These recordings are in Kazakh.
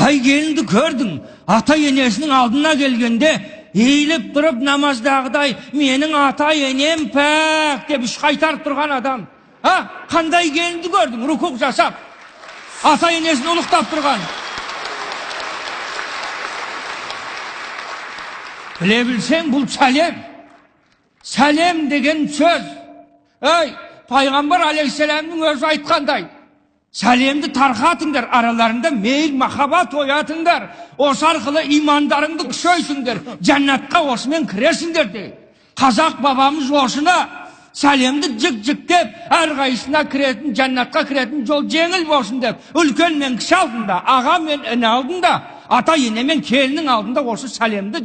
Qanday gelindi gördün. Ata enesinin aldına gelgende eğilip durup namazdağıday menin ata enem pek dep iş kaytarıp durgan adam. Ha? Qanday gelindi gördün. Rukuk jasap. Ata enesini uluktap durgan. Bile bilsen bul salem. Salem degen söz. Ey, Peygamber aleyhisselamın özü aytkanday. Salemdi tarqatınlar, aralarında meyil mahabat oyatınlar. Osu arqılı imandarыңды күшөйтіңдер. Cennetқа osымен kiresіңдер de. Қазақ babamız osuna salemdi cık dep, әрқайсына kirетін, cennetқа kirетін жол жеңіл болсын деп. Үлкен мен кіші алдында, аға мен іні алдында, ата ене мен келінің алдында осы salemdi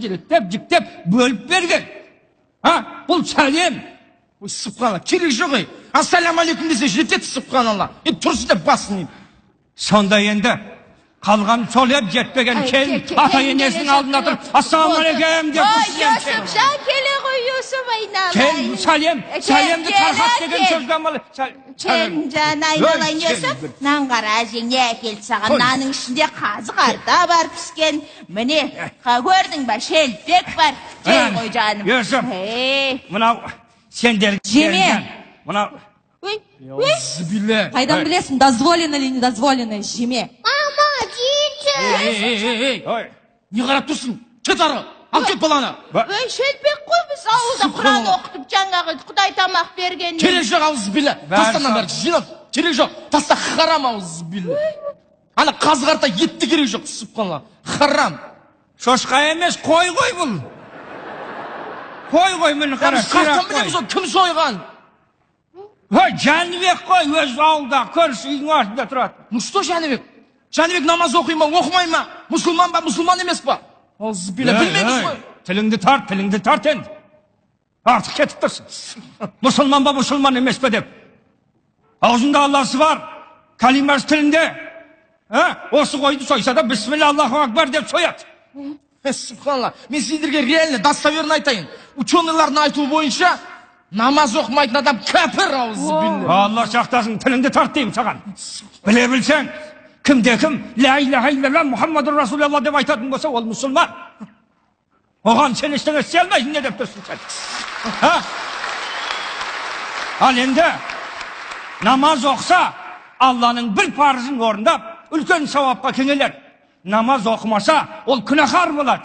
жіктеп, бөліп берген. Ha? Бұл salem. Subhanallah. Керек жоқ ей. Ассаламу алейкум десе жетеді subhanallah. Тұршы деп басын. Sonda endi қалған сол еп жетпеген келін ата енесінің алдында тұрып ассаламу алейкум деп Yusufcan kele koy Yusuf aynalayın. Kel salemdi tarqat деген сөзге амалы. Келінжан айналайын Yusuf. Нан қара жеңе әкелді саған. Нанның ішінде қазы қарта бар піскен. Міне, көрдің ба, шелпек бар. Жей қой жаным. Yusuf, мынау сендер Жеме. Мынау Қайдан білесің, дозволено или недозволено, жеме? Мама, жейді. Ой, Не қарап тұрсың? Кет ары. Ал кет баланы. Ой, шелпек қой біз ауылда Құран оқытып жаңағы Құдай тамақ берген. Керек жоқ ауызбилля. Тастанан бәрі жинап. Керек жоқ. Таста харам ауызбилля. Ана қазы қарта етті керек жоқ. Subhanallah. Харам. шошқа емес, қой бұл. Қой мені қара. Қартан білеміз ол кім сойған? Жәнібек қой өз ауылда көрші үйдің артында тұрады. Ну что Жәнібек? Жәнібек намаз оқи ма, оқымай ма? Мұсылман ба, мұсылман емес па? Ауызбилля. Білмейміз ғой. Тіліңді тарт енді. Артық кетіп тұрсың. Мұсылман ба, мұсылман емес пе деп. Аузында Алласы бар. Калимасы тілінде. Осы қойды сойса да бисмилля Аллаху акбар деп сояды. Subhanallah. Мен сендерге реально достоверно айтайын. Ученыйлардың айтуы бойынша намаз оқымайтын адам кәпір ауызбилля. Алла сақтасын, тіліңді тарт деймін саған. Біле білсең, кім ла иляха илlallah Мұхаммадур Расулаллах деп айтатын болса, ол мұсылман. Оған сен ештеңе істей алмайсың, не деп тұрсың сен? Ал енді намаз оқса, Алланың бір парызын орындап, үлкен сауапқа кенелер. Намаз оқымаса, ол күнәһар болады.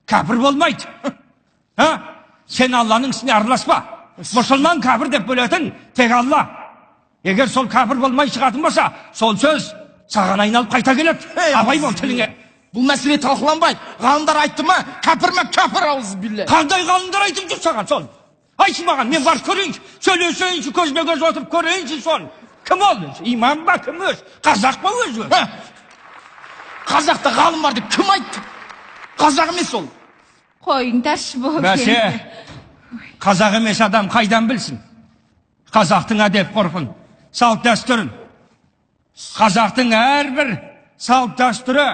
Кәпір болмайды. Сен Алланың ісіне араласпа. Мұсылман кәпір деп бөлетін тек Алла. Егер сол кәпір болмай шығатын болса, сол сөз саған айналып қайта келеді. Абай бол тіліңе. Бұл мәселе талқыланбайды. Ғалымдар айтты ма, кәпір ауызбилля. Қандай ғалымдар айтып жүр саған сол? Айтшы маған, мен барып көрейінші, сөйлесейінші, көзбе көз отырып көрейінші сол. Кім ол? Имам ба, кім өз? Қазақ ба өзі? Қазақта ғалым бар деп кім айтты? Қазақ емес ол. Қойыңдаршы бұл. Бәсе, қазақ емес адам қайдан білсін? Қазақтың әдеп ғұрпын, салт дәстүрін. Қазақтың әрбір салт дәстүрі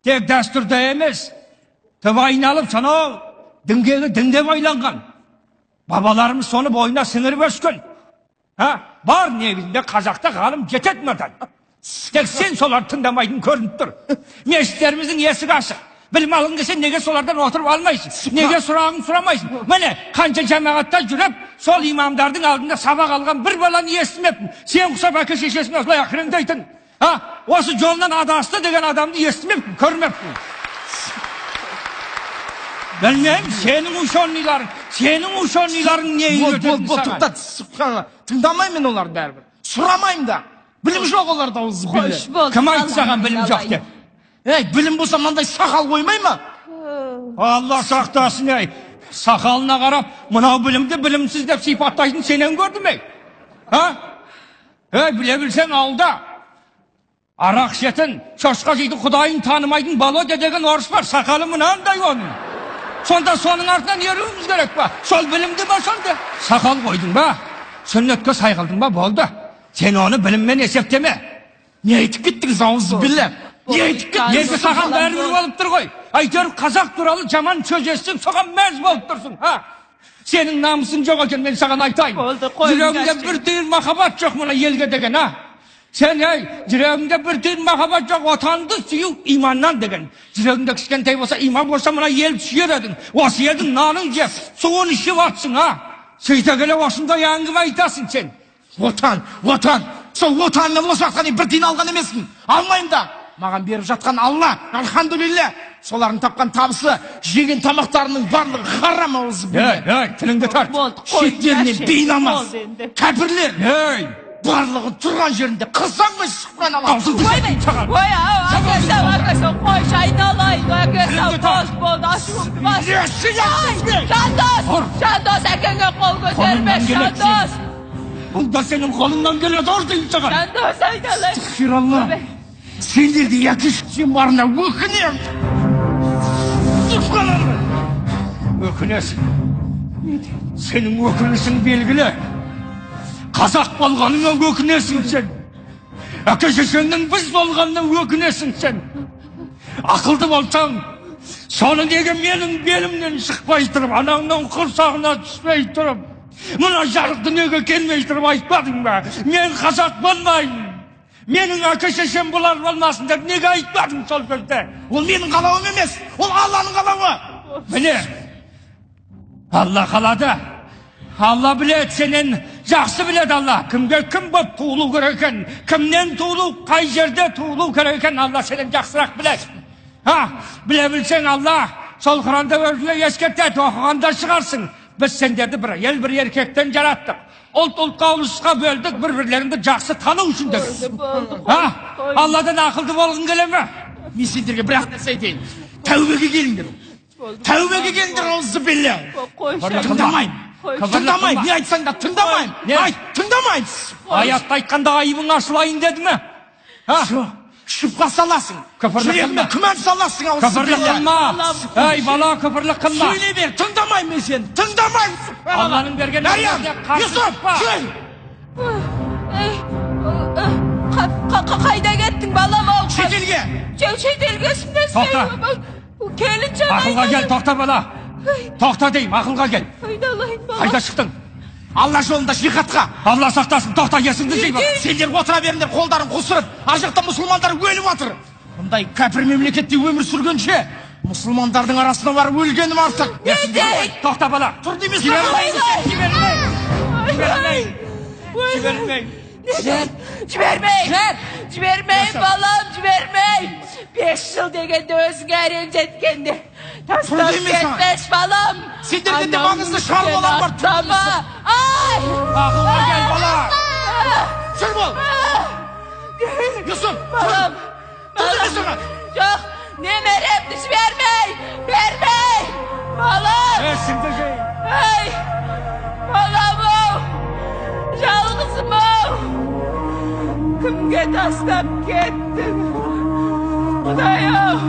тек дәстүрде емес, түбі айналып санау дінге байланған. Бабаларымыз соны бойына сіңіріп өскен. Бар негізінде қазақта ғалым жетеді мырдан. Тек сен солар тыңдамайтын көрініп тұр. Мешіттеріміздің есігі ашық. Білім алғың келсе, неге солардан отырып алмайсың? Неге сұрағын сұрамайсың? Міне, қанша жамағатта жүріп, сол имамдардың алдында сабақ алған бір баланы естімеппін. Сен құсап әке шешесін осылай ақырындайтын. Осы жолынан адасты деген адамды естімеппін, көрмеппін. Білмеймін, сенің ученыйларың не үйрететін саған? Тоқтат, subhanallah. Тыңдамаймын оларды бәрібір. Сұрамаймын да. Білім жоқ оларда ауызбилля. Кім айтты саған білім жоқ деп? Білім болса мынандай сақал қоймай ма? Алла сақтасын, сақалына қарап, мынау білімді білімсіз деп сипаттайтын сенен көрдім, біле білсең ауылда арақ ішетін, шошқа жейтін, құдайын танымайтын Володя деген орыс бар, сақалы мынандай оның. Сонда соның артынан еруіміз керек па? Сол білімді ба сонда? Сақал қойдың ба? Сүннетке сай қылдың ба? Болды. Сен оны біліммен есептеме. Не айтып кеттіңіз ауызбилля? Не айтып кеттіңіз? Екі саған бәрібір болып тұр ғой. Әйтеуір қазақ туралы жаман сөз естісең, соған мәз болып тұрсың. Сенің намысың жоқ екен, мен саған айтайын. Жүрегіңде бір түйір махаббат жоқ мына елге деген, Sen yüreğimde bir tüy muhabbet yok, vatandı suyu imandan degen. Yüreğimde kişkentay olsa, iman olsa bana yel düşüyor edin. Vası yedin, nanın yep, soğun işi vatsın ha. Seyte gele başında yangıma itasın sen. Вотан. Сол отанны бос жатқан бір тиын алған емеспін. Алмайым да. Маған беріп жатқан Алла, алхамдулилля. Солардың тапқан табысы, жеген тамақтарының барлығы харам ауызы. Тіліңді тарт. Шеттерінен бейнамаз. Кәпірлер. Барлығы тұрған жерінде қызсаңмай шыққан алам. Koy arkadaşlar koy aynalayın arkadaşlar boş boş aşkım bas. Şandos ekenge kol gösterme Şandos. Bunda senin kolundan geliyor doğru değil çıkar. Şandos aynalayın. Şirallah. Сендерді yakışçым барына өкінем. Өкінесің. Senin өкінісің белгілі. Қазақ болғаныңа өкінесің сен. Әке шешеңнің біз болғанына өкінесің сен. Ақылды болсаң, соны неге менің белімнен шықпай тұрып, анаңның құрсағына түспей тұрып, мына жарық дүниеге келмей тұрып айтпадың ба? Мен қазақ болмаймын. Менің әке шешем бұлар болмасын деп неге айтпадың сол кезде? Ол менің қалауым емес, ол Алланың қалауы. Міне, Алла қалады. Алла біледі, сенен жақсы біледі Алла. Кімге кім болып туылу керек екен, кімнен туылу, қай жерде туылу керек екен, Алла сенен жақсырақ біледі. Біле білсең Алла, сол Құранда өзіне ескертеді, оқығанда шығарсың. Біз сендерді бір ел бір еркектен жараттық. Ұлт-ұлтқа ұлысқа бөлдік, бір-бірлеріңді жақсы тану үшін деді. Алладан ақылды болғың келе ме? Мен сендерге бір ақ нәрсе айтайын. Тәубеге келіңдер. Тәубеге келіңдер, ауызы белі. Тыңдамайын. Тыңдамайын. Не айтсаң да тыңдамайын. Айт, тыңдамайын. Аятты айтқанда айыбың ашылайын деді ме? Шыпқа саласың. Жүрегіме күмән саласың, ауызы Күпірлік белі. қылма. Ей бала, күпірлік қылма. Сөйлей бер, тыңдамайын мен сені. Тыңдамайын. Алланың берген Мәриям, Юсуп, жүр. Қайда кеттің балам ау? Шетелге. Шетелгесінде Тоқта. Келінше Ақылға кел, тоқта бала. Тоқта дейім, ақылға кел. Айналайын балам. Қайда шықтың? Алла жолында жихадқа. Алла сақтасын, тоқта есіңді жей бak. Сендер отыра беріңдер, қолдарын қусырып, ар жақта мұсылмандар өліп жатыр. Мұндай кәпір мемлекетте өмір сүргенше, мұсылмандардың арасына барып өлгенім артық. Тоқта бала. Тұр демес. Жібермей балам, жібермей. 5 yıl degende özgürüm jetkende. Taslan ketmez balam. Sendерде де маңызды шаруалар бар. Ay! Ақылға кел бала. Жүр бол. Юсуп, Balam. Yok, ne meremdi vermey. Vermey. Balam. Есіңді жей. Ay! Balam o. Жалғызым o. Kimge taslap kettin? Kudayım.